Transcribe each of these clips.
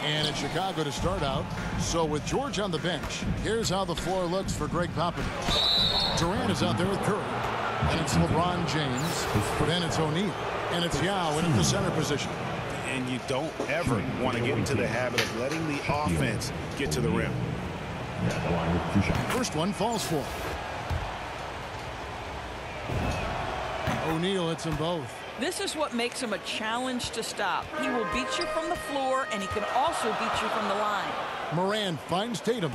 And it's Chicago to start out. So with George on the bench, here's how the floor looks for Greg Popovich. Durant is out there with Curry. And it's LeBron James. Then it's O'Neal. And it's Yao in at the center position. And you don't ever want to get into the habit of letting the offense get to the rim. First one falls for. O'Neal hits them both. This is what makes him a challenge to stop. He will beat you from the floor, and he can also beat you from the line. Morant finds Tatum.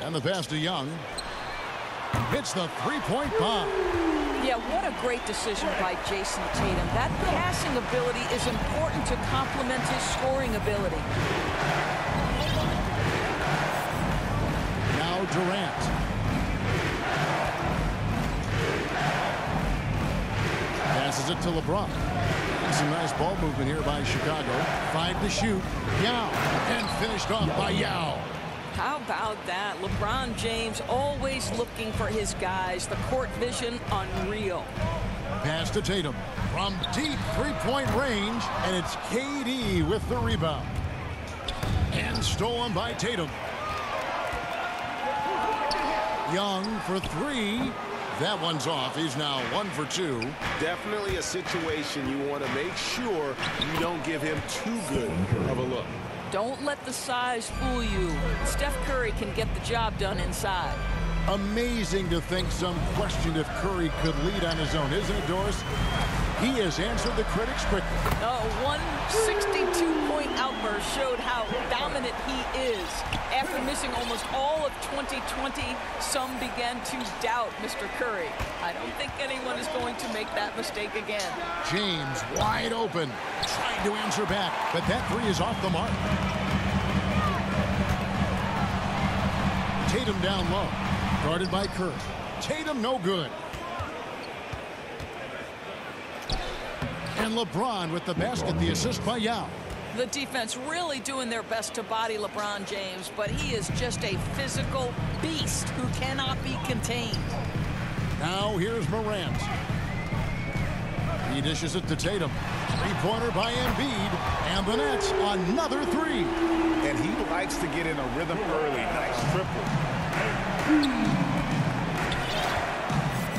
And the pass to Young. Hits the three-point bomb. Yeah, what a great decision by Jason Tatum. That passing ability is important to complement his scoring ability. Now Durant. Passes it to LeBron. Some nice ball movement here by Chicago. 5 to shoot. Yao. And finished off by Yao. How about that? LeBron James always looking for his guys. The court vision, unreal. Pass to Tatum from deep three-point range, and it's KD with the rebound. And stolen by Tatum. Young for three. That one's off. He's now 1 for 2. Definitely a situation you want to make sure you don't give him too good of a look. Don't let the size fool you. Steph Curry can get the job done inside. Amazing to think some questioned if Curry could lead on his own, isn't it, Doris? He has answered the critics quickly. One 62-point outburst showed how dominant he is. After missing almost all of 2020, some began to doubt Mr. Curry. I don't think anyone is going to make that mistake again. James wide open, trying to answer back, but that three is off the mark. Tatum down low, guarded by Curry. Tatum no good. And LeBron with the basket, the assist by Yao. The defense really doing their best to body LeBron James, but he is just a physical beast who cannot be contained. Now here's Morant. He dishes it to Tatum. Three-pointer by Embiid. And the Nets, another three. And he likes to get in a rhythm early. Nice triple.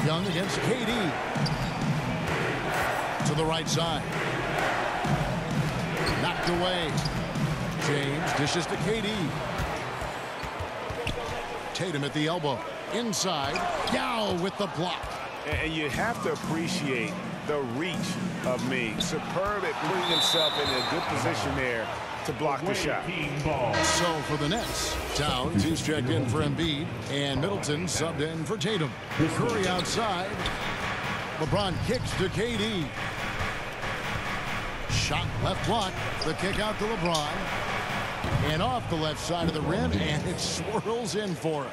Young against KD. To the right side. Knocked away. James dishes to KD. Tatum at the elbow. Inside. Yao with the block. And you have to appreciate the reach of Ming. Superb at putting himself in a good position there to block the shot. So for the Nets, Towns, he's checked in for Embiid, and Middleton subbed in for Tatum. Curry outside. LeBron kicks to KD. Shot left block. The kick out to LeBron. And off the left side of the rim, and it swirls in for him.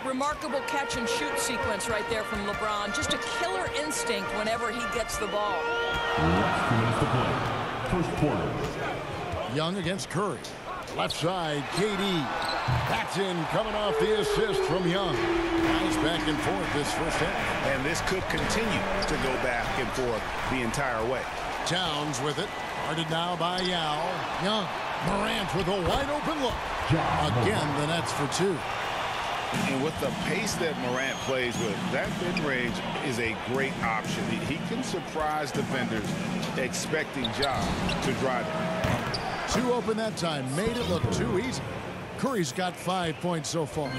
Remarkable catch and shoot sequence right there from LeBron. Just a killer instinct whenever he gets the ball. Last 2 minutes to play. First quarter. Young against Curry. Left side, KD. That's in, coming off the assist from Young. Nice back and forth this first half. And this could continue to go back and forth the entire way. Towns with it. Guarded now by Yao. Young. Morant with a wide open look. Again, the Nets for 2. And with the pace that Morant plays with, that mid-range is a great option. He can surprise defenders expecting Ja to drive it. 2 open that time. Made it look too easy. Curry's got 5 points so far.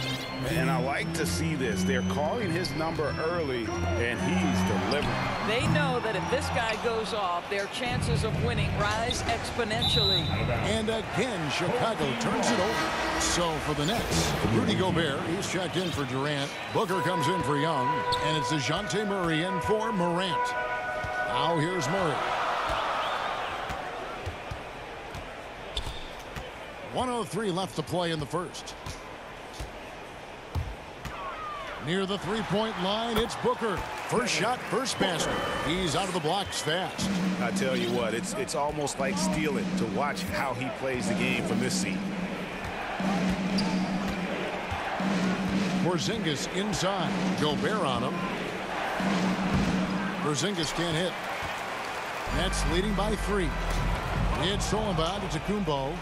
And I like to see this. They're calling his number early, and he's delivering. They know that if this guy goes off, their chances of winning rise exponentially. And again, Chicago turns it over. So for the Nets, Rudy Gobert, he's checked in for Durant. Booker comes in for Young. And it's DeJounte Murray in for Morant. Now here's Murray. 1:03 left to play in the first. Near the three-point line, it's Booker. First shot, first basket. He's out of the blocks fast. I tell you what, it's almost like stealing to watch how he plays the game from this seat. Porzingis inside. Gobert on him. Porzingis can't hit. Nets leading by 3. It's Solomon to Kumbo.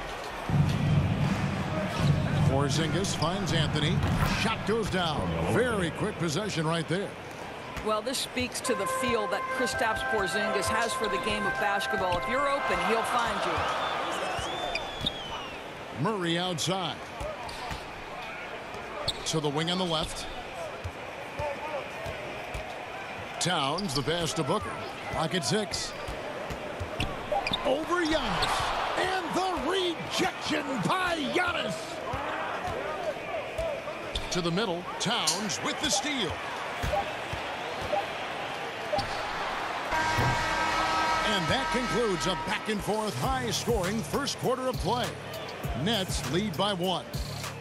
Porzingis finds Anthony. Shot goes down. Very quick possession right there. Well, this speaks to the feel that Kristaps Porzingis has for the game of basketball. If you're open, he'll find you. Murray outside. To the wing on the left. Towns, the pass to Booker. Clock at 6. Over Giannis. And the rejection by Giannis. To the middle. Towns with the steal. And that concludes a back-and-forth, high-scoring first quarter of play. Nets lead by 1.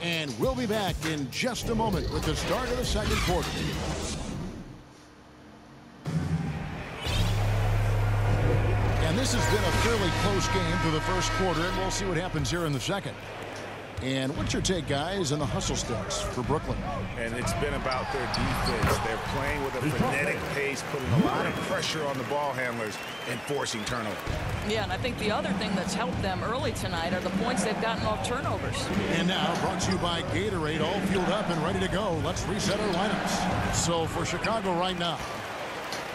And we'll be back in just a moment with the start of the second quarter. And this has been a fairly close game through the first quarter, and we'll see what happens here in the second. And what's your take, guys, on the hustle sticks for Brooklyn? And it's been about their defense. They're playing with a frenetic pace, putting a lot of pressure on the ball handlers and forcing turnovers. Yeah, and I think the other thing that's helped them early tonight are the points they've gotten off turnovers. And now, brought to you by Gatorade, all fueled up and ready to go. Let's reset our lineups. So for Chicago right now,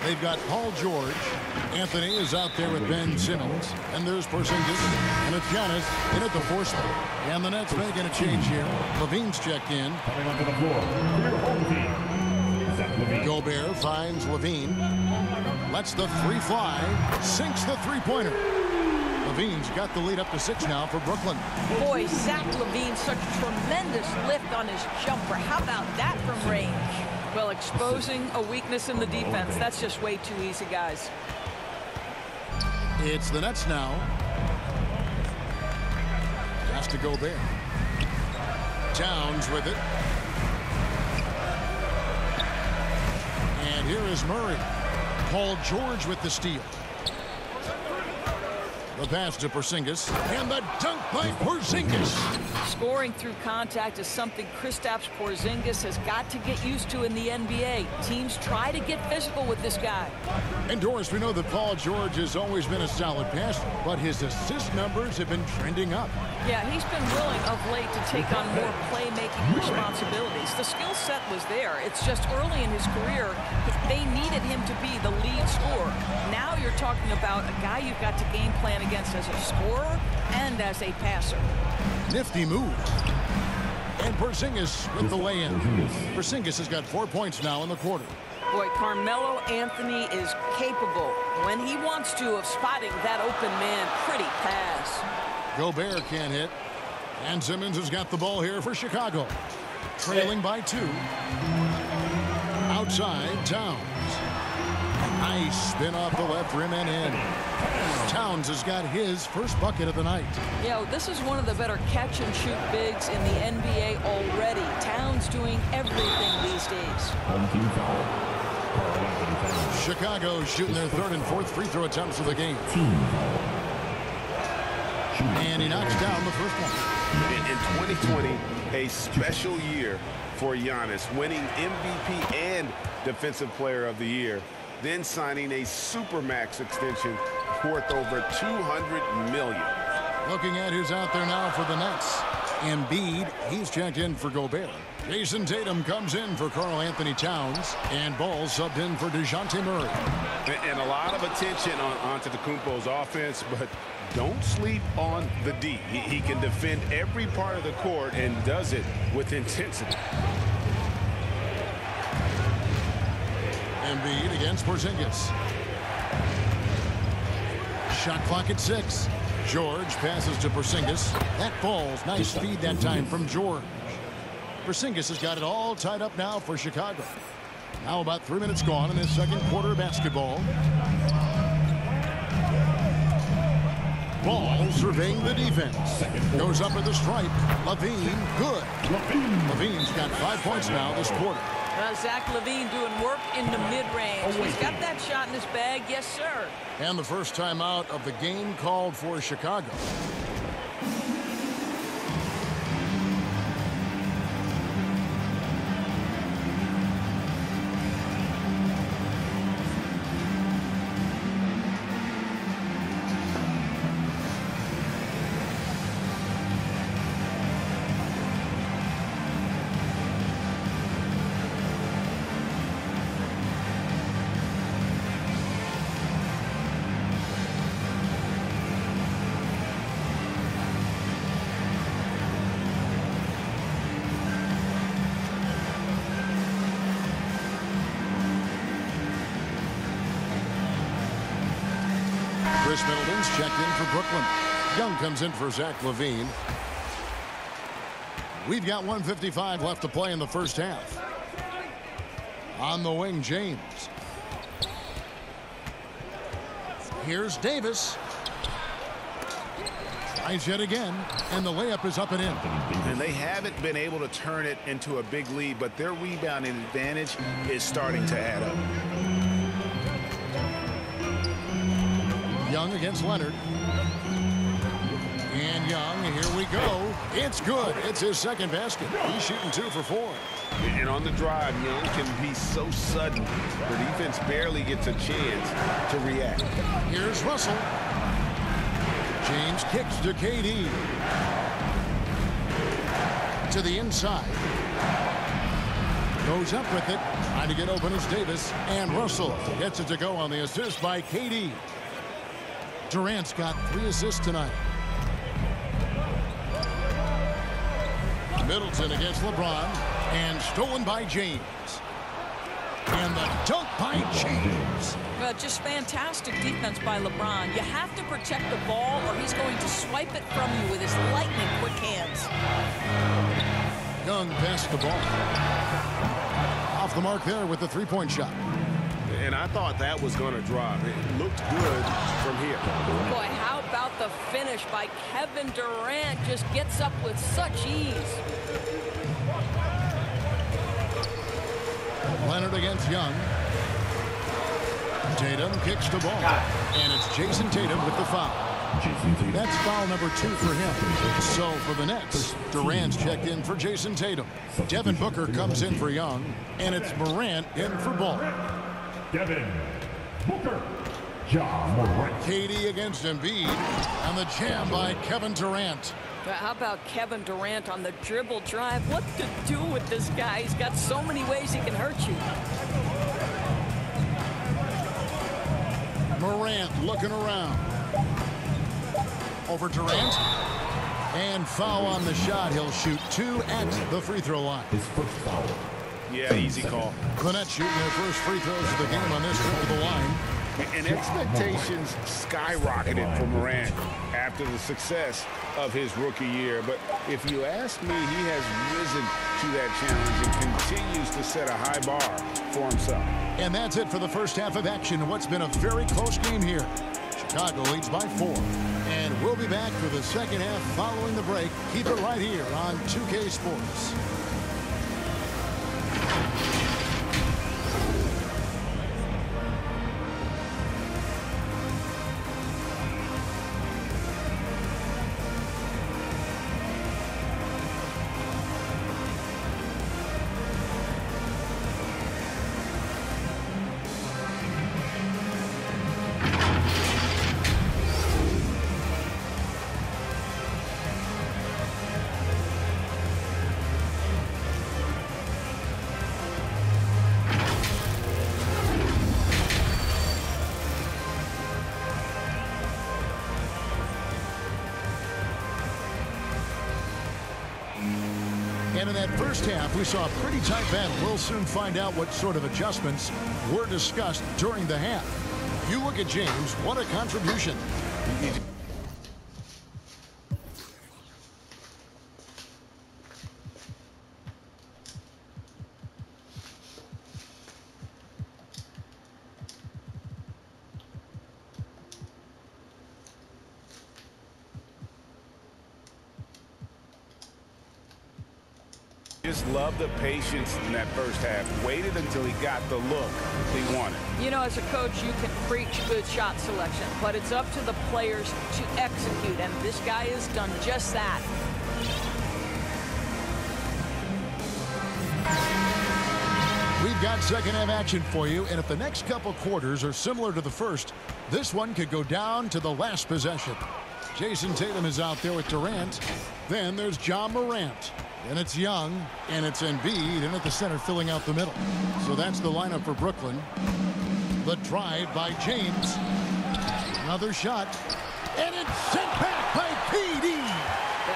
they've got Paul George. Anthony is out there with Ben Simmons. And there's Porzingis. And it's Giannis in at the 4 spot. And the Nets making a change here. Levine's checked in. Coming onto the floor, for your home team, Zach LaVine. Gobert finds Levine. Lets the 3 fly. Sinks the three-pointer. Levine's got the lead up to 6 now for Brooklyn. Boy, Zach LaVine, such tremendous lift on his jumper. How about that from range? Well, exposing a weakness in the defense. That's just way too easy, guys. It's the Nets now. Has to go there. Towns with it. And here is Murray. Paul George with the steal. The pass to Porzingis. And the dunk by Porzingis. Scoring through contact is something Kristaps Porzingis has got to get used to in the NBA. Teams try to get physical with this guy. And Doris, we know that Paul George has always been a solid passer, but his assist numbers have been trending up. Yeah, he's been willing of late to take on more playmaking responsibilities. The skill set was there. It's just early in his career, they needed him to be the lead scorer. Now you're talking about a guy you've got to game plan against as a scorer and as a passer. Nifty move. And Porzingis with the lay-in. Porzingis has got 4 points now in the quarter. Boy, Carmelo Anthony is capable, when he wants to, of spotting that open man. Pretty pass. Gobert can't hit. And Simmons has got the ball here for Chicago. Trailing by 2. Outside, Towns. Nice spin off the left rim and in. Towns has got his first bucket of the night. Yeah, this is one of the better catch-and-shoot bigs in the NBA already. Towns doing everything these days. Home team foul. Karl Anthony Towns. Chicago shooting their 3rd and 4th free throw attempts of the game. Team foul. And he knocks down the first one. In 2020, a special year for Giannis, winning MVP and Defensive Player of the Year, then signing a Supermax extension worth over $200 million. Looking at who's out there now for the Nets. Embiid, he's checked in for Gobert. Jason Tatum comes in for Karl Anthony Towns. And Ball subbed in for DeJounte Murray. And a lot of attention on Antetokounmpo's offense, but don't sleep on the D. He can defend every part of the court and does it with intensity. Embiid against Porzingis. Shot clock at 6. George passes to Porzingis. That falls. Nice feed that time from George. Porzingis has got it all tied up now for Chicago. Now about 3 minutes gone in this second quarter of basketball. Ball surveying the defense. Goes up at the stripe. Levine, good. Levine's got 5 points now this quarter. Zach LaVine doing work in the mid-range. He's got that shot in his bag. Yes, sir. And the first time out of the game called for Chicago. Chris Middleton's checked in for Brooklyn. Young comes in for Zach LaVine. We've got 1:55 left to play in the first half. On the wing, James. Here's Davis. Tries yet again, and the layup is up and in. And they haven't been able to turn it into a big lead, but their rebounding advantage is starting to add up. Young against Leonard. And Young, here we go. It's good. It's his second basket. He's shooting 2 for 4. And on the drive, Young can be so sudden. The defense barely gets a chance to react. Here's Russell. James kicks to KD. To the inside. Goes up with it. Trying to get open is Davis. And Russell gets it to go on the assist by KD. Durant's got 3 assists tonight. Middleton against LeBron. And stolen by James. And the dunk by James. Well, just fantastic defense by LeBron. You have to protect the ball or he's going to swipe it from you with his lightning quick hands. Young passed the ball. Off the mark there with the three-point shot. And I thought that was going to drop. It looked good from here. Boy, how about the finish by Kevin Durant? Just gets up with such ease. Leonard against Young. Tatum kicks the ball. And it's Jason Tatum with the foul. That's foul number 2 for him. So for the Nets, Durant's checked in for Jason Tatum. Devin Booker comes in for Young. And it's Morant in for Ball. Devin Booker. Ja Morant. KD against Embiid. And the jam by Kevin Durant. How about Kevin Durant on the dribble drive? What to do with this guy? He's got so many ways he can hurt you. Morant looking around. Over Durant. And foul on the shot. He'll shoot 2 at the free throw line. His first foul. Yeah, easy call. The Nets shooting their first free throws of the game on this trip to the line. And expectations skyrocketed for Morant after the success of his rookie year. But if you ask me, he has risen to that challenge and continues to set a high bar for himself. And that's it for the first half of action. What's been a very close game here. Chicago leads by 4. And we'll be back for the second half following the break. Keep it right here on 2K Sports. And in that first half, we saw a pretty tight battle. We'll soon find out what sort of adjustments were discussed during the half. You look at James, what a contribution. Just love the patience in that first half. Waited until he got the look he wanted. You know, as a coach, you can preach good shot selection, but it's up to the players to execute, and this guy has done just that. We've got second half action for you, and if the next couple quarters are similar to the first, this one could go down to the last possession. Jason Tatum is out there with Durant. Then there's Ja Morant. And it's Young, and it's Embiid, and at the center filling out the middle. So that's the lineup for Brooklyn. The drive by James. Another shot. And it's sent back by KD.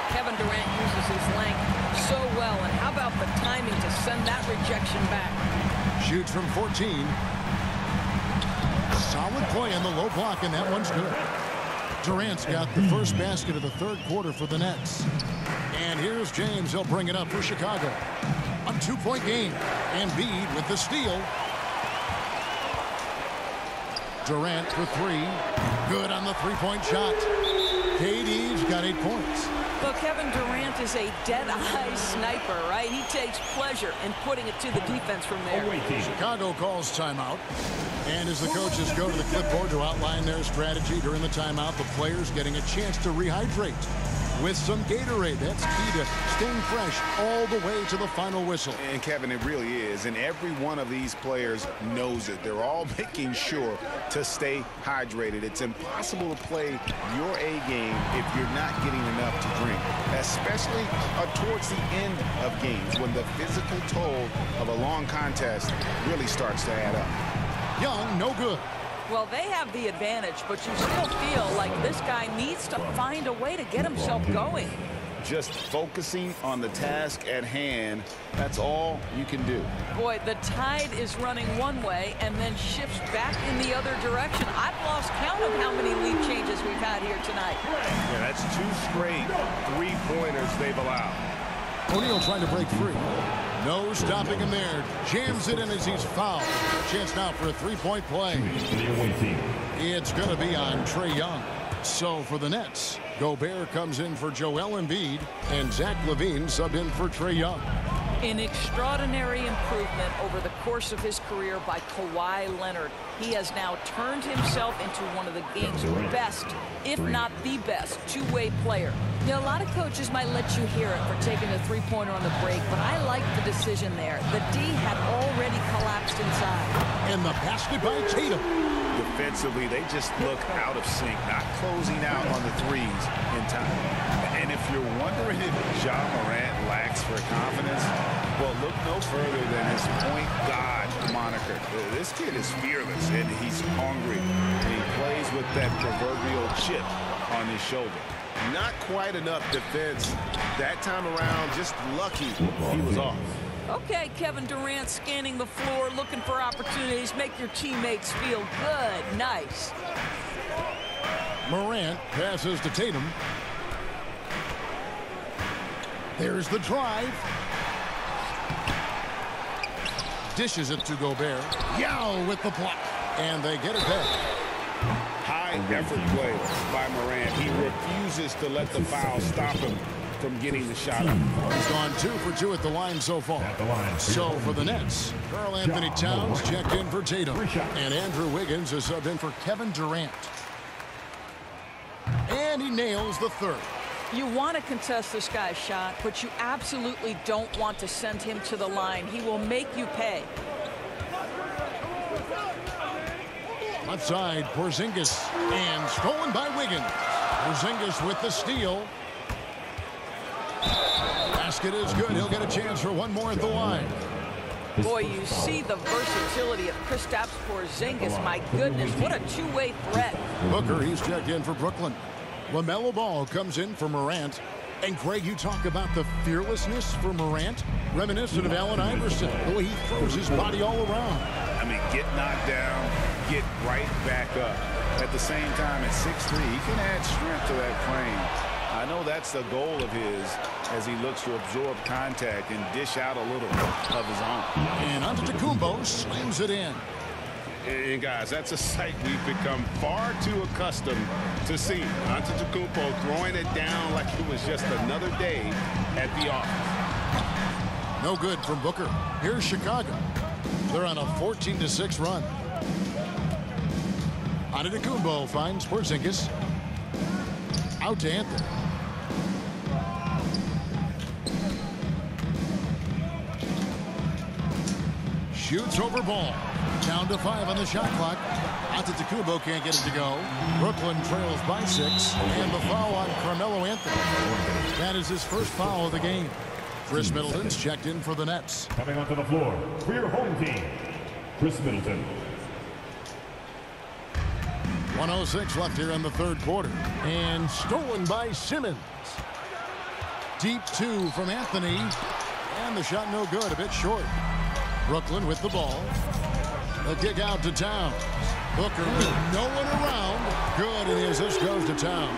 Kevin Durant uses his length so well. And how about the timing to send that rejection back? Shoots from 14. Solid play in the low block, and that one's good. Durant's got the first basket of the third quarter for the Nets. And here's James. He'll bring it up for Chicago. A 2-point game. Embiid with the steal. Durant for three. Good on the three-point shot. KD's got 8 points. Well, Kevin Durant is a dead-eye sniper, right? He takes pleasure in putting it to the defense from there. Chicago calls timeout. And as the coaches go to the clipboard to outline their strategy during the timeout, the players getting a chance to rehydrate with some Gatorade. That's key to staying fresh all the way to the final whistle. And Kevin, it really is. And every one of these players knows it. They're all making sure to stay hydrated. It's impossible to play your A game if you're not getting enough to drink, especially towards the end of games when the physical toll of a long contest really starts to add up. Young, no good. Well, they have the advantage, but you still feel like this guy needs to find a way to get himself going. Just focusing on the task at hand, that's all you can do. Boy, the tide is running one way and then shifts back in the other direction. I've lost count of how many lead changes we've had here tonight. Yeah, that's 2 straight three-pointers they've allowed. O'Neal trying to break free. No stopping him there. Jams it in as he's fouled. Chance now for a three-point play. It's going to be on Trae Young. So for the Nets, Gobert comes in for Joel Embiid, and Zach LaVine subbed in for Trae Young. An extraordinary improvement over the course of his career by Kawhi Leonard. He has now turned himself into one of the game's best, if not the best, two-way player. You know, a lot of coaches might let you hear it for taking a three-pointer on the break, but I like the decision there. The D had already collapsed inside. And the basket by Tatum. Defensively, they just look out of sync, not closing out on the threes in time. And if you're wondering if Ja Morant lacks for confidence, well, look no further than his point guard moniker. This kid is fearless, and he's hungry, and he plays with that proverbial chip on his shoulder. Not quite enough defense that time around, just lucky he was off. Okay, Kevin Durant scanning the floor, looking for opportunities, make your teammates feel good. Nice. Morant passes to Tatum. There's the drive. Dishes it to Gobert. Yao with the block. And they get it back. High effort play by Morant. He refuses to let the foul stop him from getting the shot up. He's gone 2 for 2 at the line so far. So for the Nets, Karl Anthony Towns checked in for Tatum. And Andrew Wiggins is subbed in for Kevin Durant. And he nails the third. You want to contest this guy's shot, but you absolutely don't want to send him to the line. He will make you pay. Left side, Porzingis. And stolen by Wiggins. Porzingis with the steal. Basket is good. He'll get a chance for one more at the line. Boy, you see the versatility of Kristaps Porzingis. My goodness, what a two-way threat. Booker, he's checked in for Brooklyn. LaMelo Ball comes in for Morant. And Greg, you talk about the fearlessness for Morant, reminiscent of Allen Iverson, the way he throws his body all around. I mean, get knocked down, get right back up. At the same time, at 6'3", he can add strength to that frame. I know that's the goal of his as he looks to absorb contact and dish out a little of his own. And Antetokounmpo slams it in. And guys, that's a sight we've become far too accustomed to seeing. Antetokounmpo throwing it down like it was just another day at the office. No good from Booker. Here's Chicago. They're on a 14-6 run. Antetokounmpo finds Porzingis. Out to Anthony. Shoots over Ball. Down to 5 on the shot clock. Antetokounmpo can't get it to go. Brooklyn trails by 6. And the foul on Carmelo Anthony. That is his first foul of the game. Chris Middleton's checked in for the Nets. Coming onto the floor for your home team, Chris Middleton. 1:06 left here in the third quarter. And stolen by Simmons. Deep 2 from Anthony. And the shot no good, a bit short. Brooklyn with the ball. The kick out to Towns. Booker with no one around. Good, and the assist goes to town.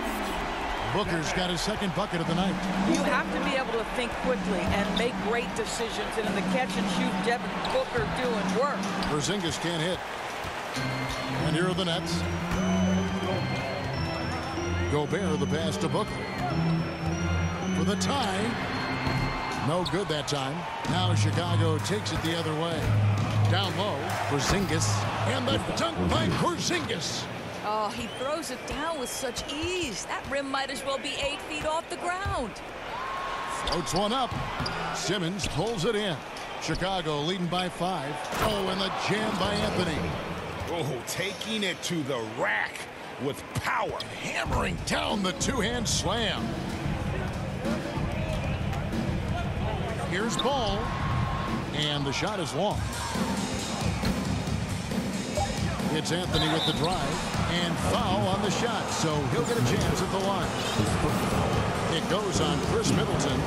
Booker's got his second bucket of the night. You have to be able to think quickly and make great decisions. And in the catch-and-shoot, Devin Booker doing work. Porzingis can't hit. And here are the Nets. Gobert the pass to Booker. For the tie. No good that time. Now Chicago takes it the other way. Down low, Porzingis. And the dunk by Porzingis. Oh, he throws it down with such ease. That rim might as well be 8 feet off the ground. Floats one up. Simmons pulls it in. Chicago leading by 5. Oh, and the jam by Anthony. Oh, taking it to the rack with power. Hammering down the two-hand slam. Here's Ball. And the shot is long. It's Anthony with the drive. And foul on the shot, so he'll get a chance at the line. It goes on Chris Middleton.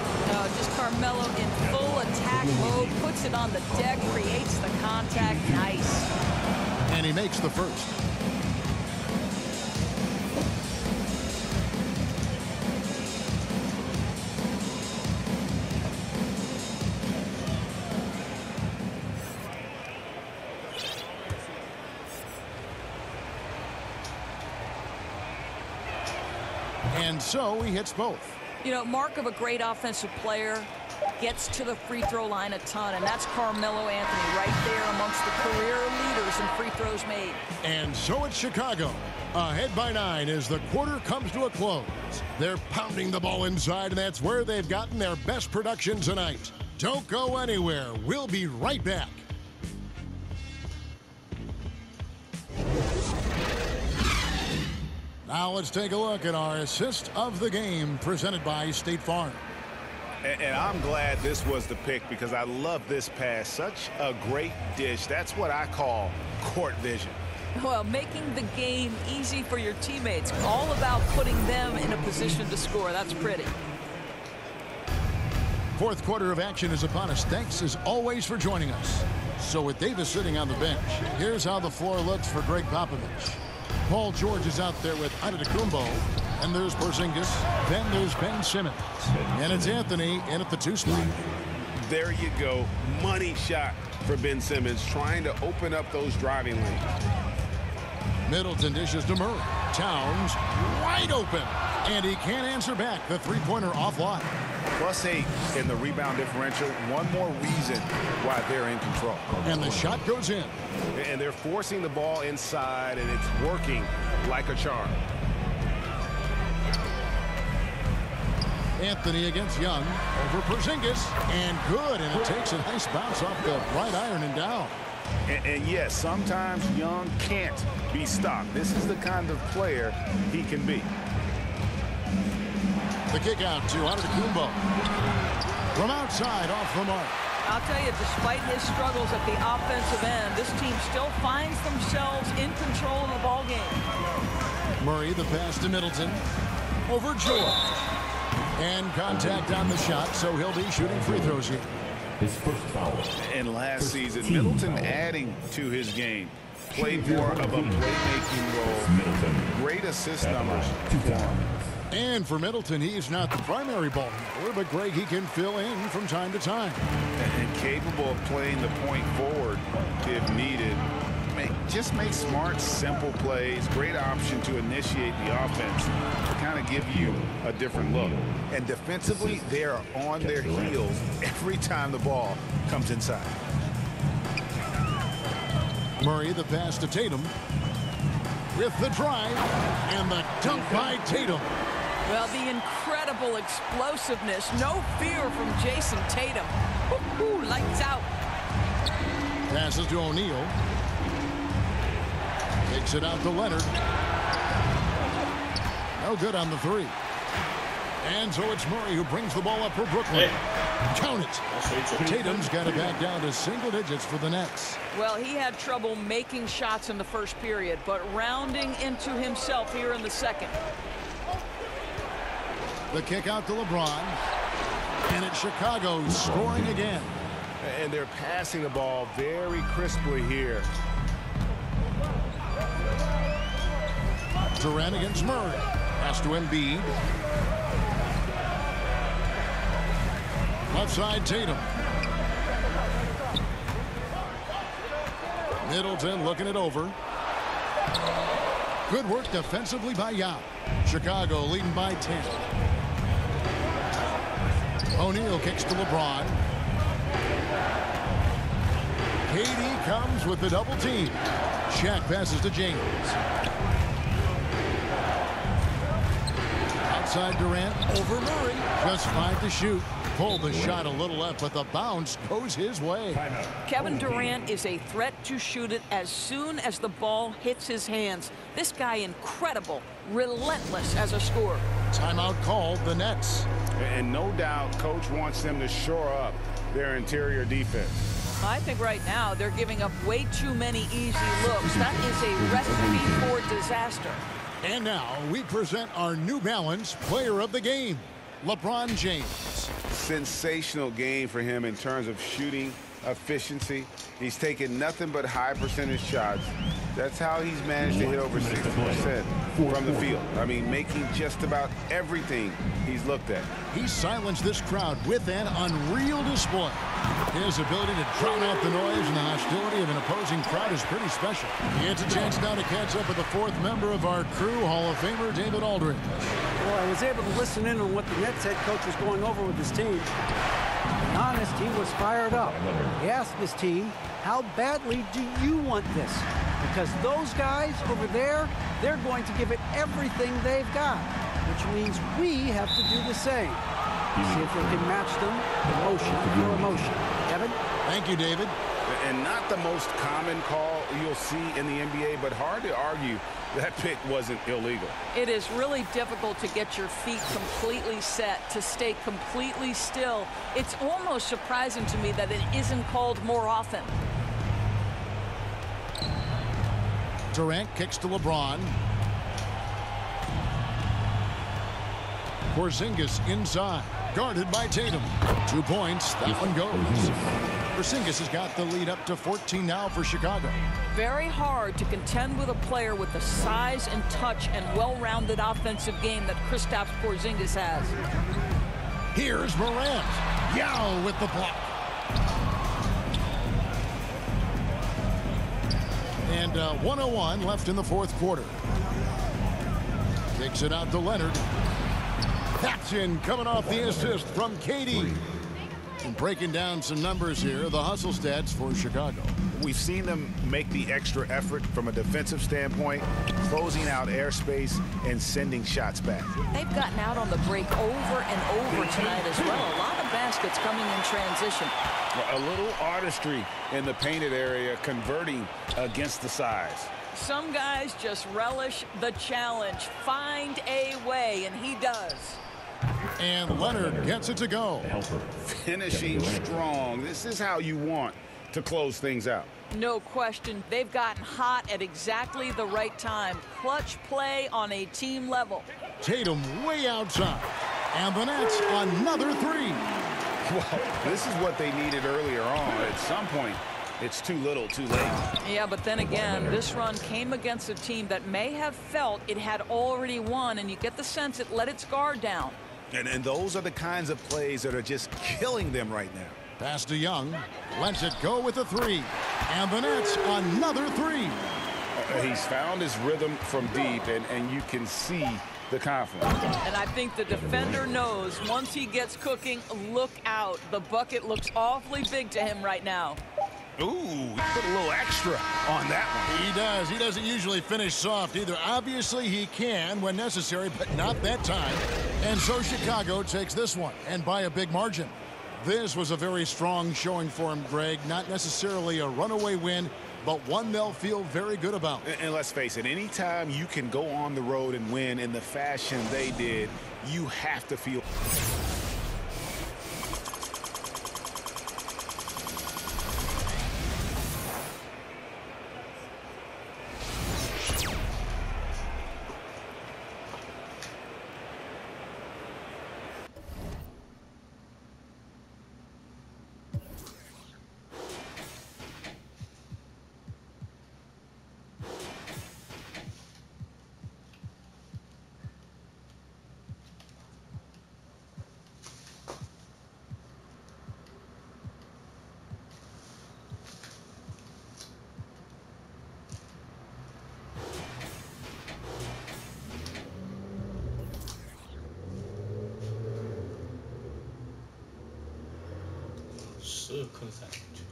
Just Carmelo in full attack mode, puts it on the deck, creates the contact. Nice. And he makes the first. And so he hits both. You know, mark of a great offensive player, gets to the free throw line a ton, and that's Carmelo Anthony right there amongst the career leaders in free throws made. And so it's Chicago, ahead by 9 as the quarter comes to a close. They're pounding the ball inside, and that's where they've gotten their best production tonight. Don't go anywhere. We'll be right back. Now let's take a look at our assist of the game presented by State Farm. And I'm glad this was the pick because I love this pass. Such a great dish. That's what I call court vision. Well, making the game easy for your teammates. All about putting them in a position to score. That's pretty. Fourth quarter of action is upon us. Thanks as always for joining us. So with Davis sitting on the bench, here's how the floor looks for Greg Popovich. Paul George is out there with Antetokounmpo, and there's Porzingis, then there's Ben Simmons, and it's Anthony in at the 2 spot. There you go. Money shot for Ben Simmons, trying to open up those driving lanes. Middleton dishes to Murray. Towns wide open, and he can't answer back. The three-pointer offline. +8 in the rebound differential. One more reason why they're in control. And the shot goes in. And they're forcing the ball inside, and it's working like a charm. Anthony against Young. Over Porzingis. And good. And it takes a nice bounce off the right iron and down. And yes, sometimes Young can't be stopped. This is the kind of player he can be. The kick out to Antetokounmpo. From outside, off the mark. I'll tell you, despite his struggles at the offensive end, this team still finds themselves in control of the ball game. Murray, the pass to Middleton. Over George. And contact on the shot, so he'll be shooting free throws here. His first foul. And last season, Middleton adding to his game. Played more of a playmaking role. Great assist numbers. And for Middleton, he's not the primary ball handler, but Greg, he can fill in from time to time. And capable of playing the point forward if needed. Just make smart, simple plays. Great option to initiate the offense to kind of give you a different look. And defensively, they're on their heels every time the ball comes inside. Murray, the pass to Tatum. With the drive and the dunk by Tatum. Well, the incredible explosiveness, no fear from Jason Tatum. Woo-hoo, lights out. Passes to O'Neal. Takes it out to Leonard. No good on the 3. And so it's Murray who brings the ball up for Brooklyn. Count it. Tatum's got it back down to single digits for the Nets. Well, he had trouble making shots in the first period, but rounding into himself here in the second. The kick out to LeBron. And it's Chicago scoring again. And they're passing the ball very crisply here. Durant against Murray. Pass to Embiid. Left side, Tatum. Middleton looking it over. Good work defensively by Yao. Chicago leading by 10. O'Neal kicks to LeBron. KD comes with the double team. Shaq passes to James. Outside Durant over Murray. Just 5 to shoot. Pulled the shot a little left, but the bounce goes his way. Kevin Durant is a threat to shoot it as soon as the ball hits his hands. This guy incredible, relentless as a scorer. Timeout called, the Nets. And no doubt, Coach wants them to shore up their interior defense. I think right now they're giving up way too many easy looks. That is a recipe for disaster. And now we present our New Balance Player of the Game, LeBron James. Sensational game for him in terms of shooting efficiency. He's taken nothing but high percentage shots. That's how he's managed to hit over 60% from the field. I mean, making just about everything he's looked at. He silenced this crowd with an unreal display. His ability to drown out the noise and the hostility of an opposing crowd is pretty special. He gets a chance now to catch up with the fourth member of our crew, Hall of Famer David Aldridge. Well, I was able to listen in on what the Nets head coach was going over with his team. To be honest, he was fired up. He asked his team, how badly do you want this? Because those guys over there, they're going to give it everything they've got, which means we have to do the same. See if we can match them emotion for emotion. Kevin? Thank you, David. And not the most common call you'll see in the NBA, but hard to argue that pick wasn't illegal. It is really difficult to get your feet completely set, to stay completely still. It's almost surprising to me that it isn't called more often. Durant kicks to LeBron. Porzingis inside, guarded by Tatum. 2 points, that one goes. Porzingis has got the lead up to 14 now for Chicago. Very hard to contend with a player with the size and touch and well-rounded offensive game that Kristaps Porzingis has. Here's Morant. Yao with the block. And 1:01 left in the fourth quarter. Takes it out to Leonard. That's in, coming off the assist from KD. And breaking down some numbers here, the hustle stats for Chicago. We've seen them make the extra effort from a defensive standpoint, closing out airspace and sending shots back. They've gotten out on the break over and over tonight as well. A lot of baskets coming in transition. A little artistry in the painted area, converting against the size. Some guys just relish the challenge. Find a way, and he does. And Leonard gets it to go. Finishing strong. This is how you want to close things out. No question. They've gotten hot at exactly the right time. Clutch play on a team level. Tatum way outside. And the Nets another three. Well, this is what they needed earlier on. At some point, it's too little, too late. Yeah, but then again, this run came against a team that may have felt it had already won, and you get the sense it let its guard down. And those are the kinds of plays that are just killing them right now. Pass to Young. Lets it go with a three. And the Nets another three. He's found his rhythm from deep, and you can see the confidence. And I think the defender knows once he gets cooking, look out. The bucket looks awfully big to him right now. Ooh, he put a little extra on that one. He does. He doesn't usually finish soft either. Obviously, he can when necessary, but not that time. And so Chicago takes this one, and by a big margin. This was a very strong showing for him, Greg. Not necessarily a runaway win, but one they'll feel very good about. And let's face it, anytime you can go on the road and win in the fashion they did, you have to feel... 50큰 사이즈.